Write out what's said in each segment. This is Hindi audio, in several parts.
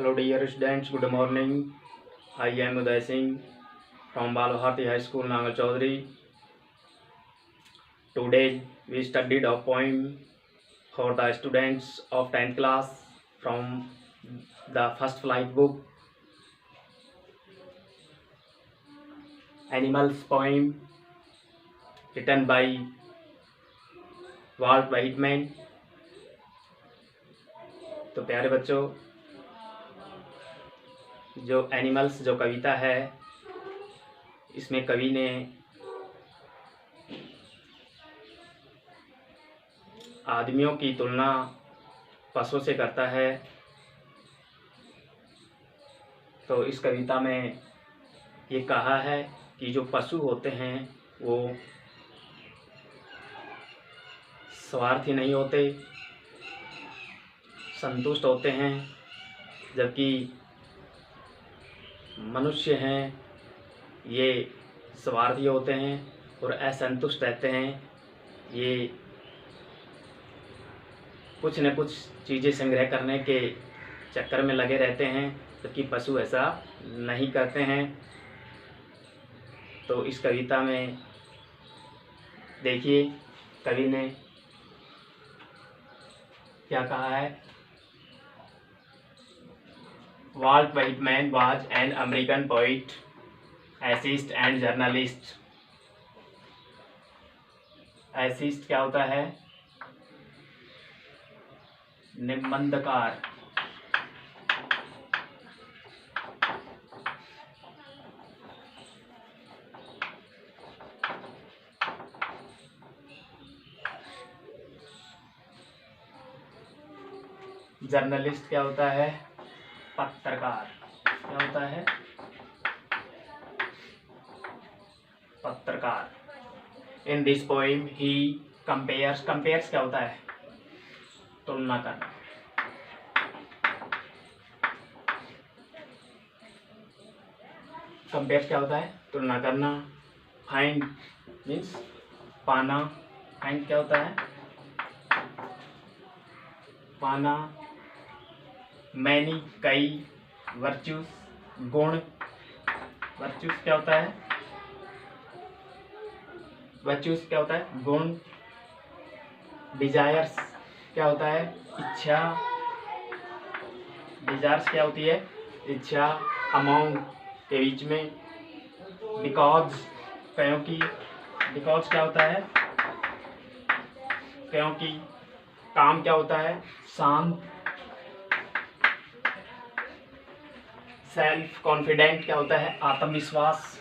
Hello dear students, good morning. I am Uday Singh from Balbharti High School, Nangal Chaudhary. Today we studied a poem for the students of 10th class from the First Flight book. Animals poem written by Walt Whitman. तो प्यारे बच्चों, जो एनिमल्स जो कविता है इसमें कवि ने आदमियों की तुलना पशुओं से करता है। तो इस कविता में ये कहा है कि जो पशु होते हैं वो स्वार्थी नहीं होते, संतुष्ट होते हैं, जबकि मनुष्य हैं ये स्वार्थी होते हैं और असंतुष्ट रहते हैं। ये कुछ न कुछ चीज़ें संग्रह करने के चक्कर में लगे रहते हैं, जबकि पशु ऐसा नहीं करते हैं। तो इस कविता में देखिए कवि ने क्या कहा है। Walt Whitman was an American poet, essayist and journalist. essayist क्या होता है? निबंधकार। जर्नलिस्ट क्या होता है? पत्रकार। क्या होता है? पत्रकार। In this poem he compares क्या होता है? तुलना करना। कंपेयर क्या होता है? तुलना करना। फाइंड मीन्स पाना। फाइंड क्या होता है? पाना। मैनी कई। वर्च्यूज गुण। वर्च्यूज क्या होता है? वर्च्यूज क्या होता है? गुण। डिजायर्स क्या होता है? इच्छा। डिजायर्स क्या होती है? इच्छा। अमाउंट के बीच में। बिकॉज क्योंकि। बिकॉज क्या होता है? क्योंकि। काम क्या होता है? शांत। सेल्फ कॉन्फिडेंट क्या होता है? आत्मविश्वास।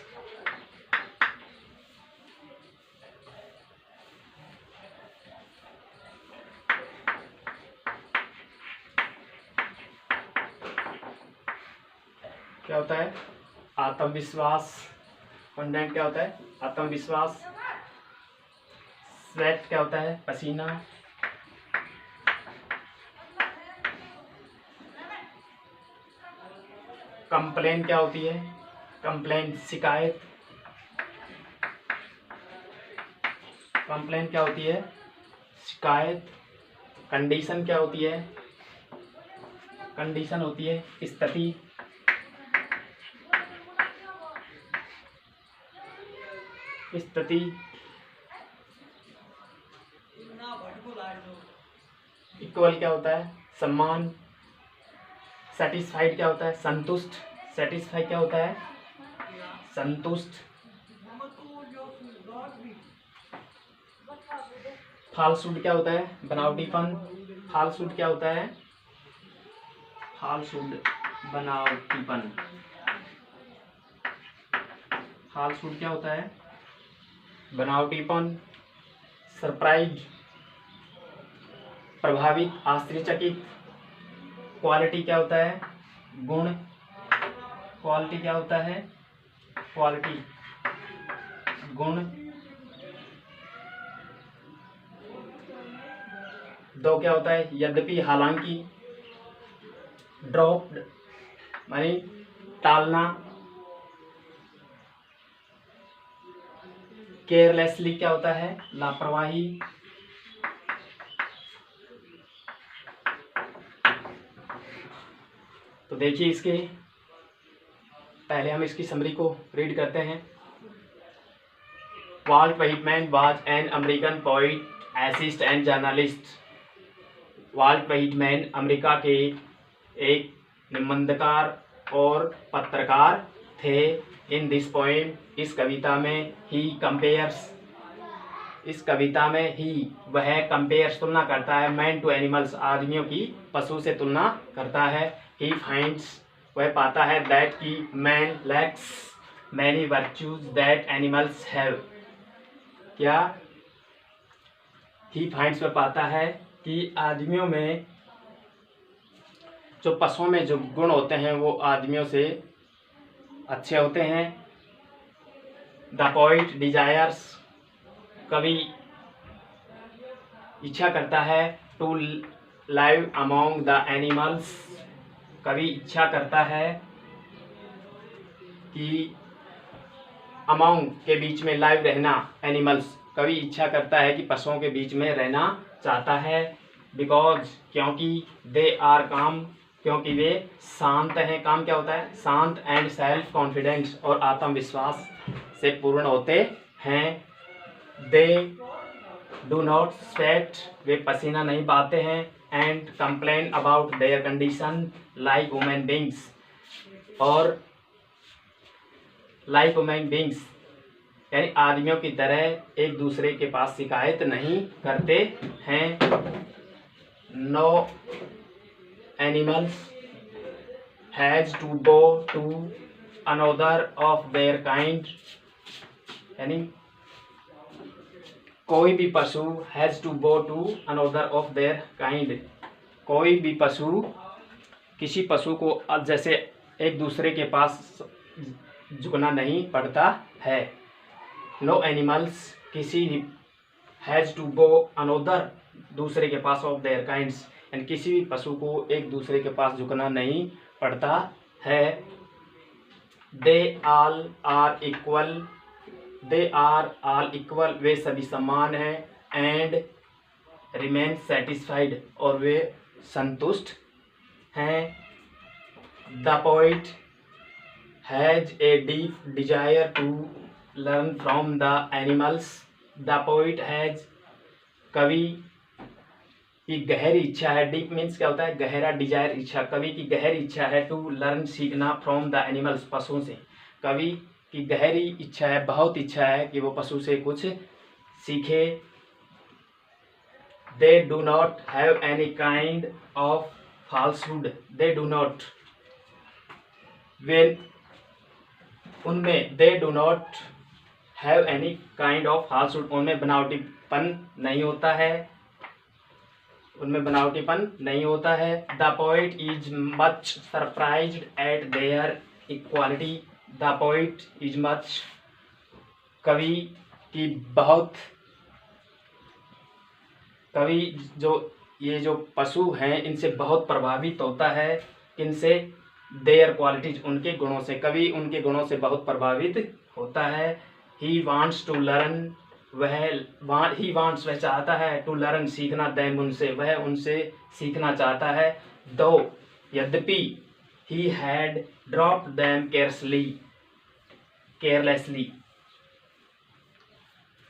क्या होता है? आत्मविश्वास। कॉन्फिडेंट क्या होता है? आत्मविश्वास। स्वेट क्या होता है? पसीना। कंप्लेन क्या होती है? कंप्लेन शिकायत। कंप्लेन क्या होती है? शिकायत। कंडीशन क्या होती है? कंडीशन होती है स्थिति। स्थिति। इक्वल क्या होता है? सम्मान। सेटिस्फाइड क्या होता है? संतुष्ट। सेटिस्फाई क्या होता है? संतुष्ट। फाल्सूड क्या होता है? बनावटीपन। फाल्सूड क्या होता है? फाल्सूड बनावटीपन। फाल्सूड क्या होता है? बनावटीपन। सरप्राइज प्रभावित, आश्चर्यचकित। क्वालिटी क्या होता है? गुण। क्वालिटी क्या होता है? क्वालिटी गुण। दो क्या होता है? यद्यपि, हालांकि। ड्रॉप्ड मानी टालना। केयरलेसली क्या होता है? लापरवाही। तो देखिए इसके पहले हम इसकी समरी को रीड करते हैं। Walt Whitman was an American poet, essayist and journalist. Walt Whitman America के एक निबंधकार और पत्रकार थे। इन दिस पोएम, इस कविता में ही कंपेयर्स, इस कविता में ही वह कंपेयर्स तुलना करता है, मैन टू एनिमल्स, आदमियों की पशु से तुलना करता है। ही फाइंड्स, वह पाता है, दैट की man lacks many virtues that animals have. क्या? ही फाइंड्स, वह पाता है कि आदमियों में जो पशुओं में जो गुण होते हैं वो आदमियों से अच्छे होते हैं। द पोइट डिजायर्स, कवि इच्छा करता है, to live among the animals, कवि इच्छा करता है कि अमोंग के बीच में लाइव रहना, एनिमल्स, कवि इच्छा करता है कि पशुओं के बीच में रहना चाहता है। बिकॉज, क्योंकि दे आर काम, क्योंकि वे शांत हैं। काम क्या होता है? शांत, एंड सेल्फ कॉन्फिडेंस, और आत्मविश्वास से पूर्ण होते हैं। दे डू नॉट स्वेट, वे पसीना नहीं बहाते हैं। And complain about their condition like human beings, और लाइक ह्यूमन बींग्स यानी आदमियों की तरह एक दूसरे के पास शिकायत नहीं करते हैं। No animals has to go to another of their kind, यानी कोई भी पशु has to go to another of their kind, कोई भी पशु, किसी पशु को जैसे एक दूसरे के पास झुकना नहीं पड़ता है। नो एनिमल्स, किसी हैज टू गो अनदर, दूसरे के पास, ऑफ देयर काइंड्स, यानी किसी भी पशु को एक दूसरे के पास झुकना नहीं पड़ता है। They all are equal, they are all equal, वे सभी समान हैं। एंड रिमेन सेटिस्फाइड, और वे संतुष्ट हैं। The poet has a deep desire to learn from the animals, the poet has, कवि की गहरी इच्छा है। डीप मीन्स क्या होता है? गहरा, डिजायर इच्छा, कवि की गहरी इच्छा है, टू लर्न सीखना, फ्रॉम द एनिमल्स, पशुओं से। कवि की गहरी इच्छा है, बहुत इच्छा है कि वो पशु से कुछ सीखे। They do not have any kind of falsehood, they do not, वे उनमें, they do not have any kind of falsehood, उनमें बनावटीपन नहीं होता है, उनमें बनावटीपन नहीं होता है। The poet is much surprised eight there equality, the poet is much, कवि की बहुत, कवि जो ये जो पशु हैं इनसे बहुत प्रभावित होता है। किनसे? देयर क्वालिटीज, उनके गुणों से, कवि उनके गुणों से बहुत प्रभावित होता है। He wants to learn, he wants, वह चाहता है, टू लर्न, सीखना, दैम, उनसे, वह उनसे सीखना चाहता है। दो, यद्यपि, he had dropped them carelessly,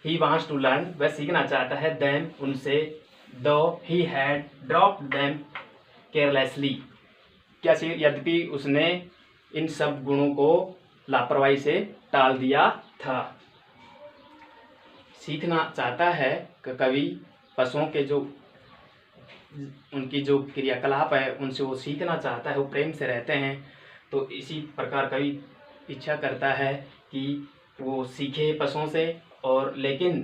he wants to learn, वह सीखना चाहता है, दैम, उनसे। Though he had dropped them carelessly, क्या चाहिए? यद्यपि उसने इन सब गुणों को लापरवाही से टाल दिया था। सीखना चाहता है कवि, पशुओं के जो उनकी जो क्रियाकलाप है उनसे वो सीखना चाहता है, वो प्रेम से रहते हैं। तो इसी प्रकार कवि इच्छा करता है कि वो सीखे पशुओं से। और लेकिन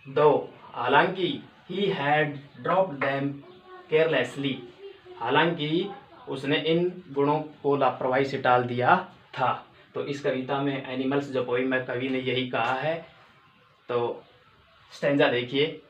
दो, हालांकि, ही हैड ड्रॉप्ड दैम केयरलेसली, हालांकि उसने इन गुणों को लापरवाही से टाल दिया था। तो इस कविता में एनिमल्स जो पोइम है कवि ने यही कहा है। तो स्टैंजा देखिए।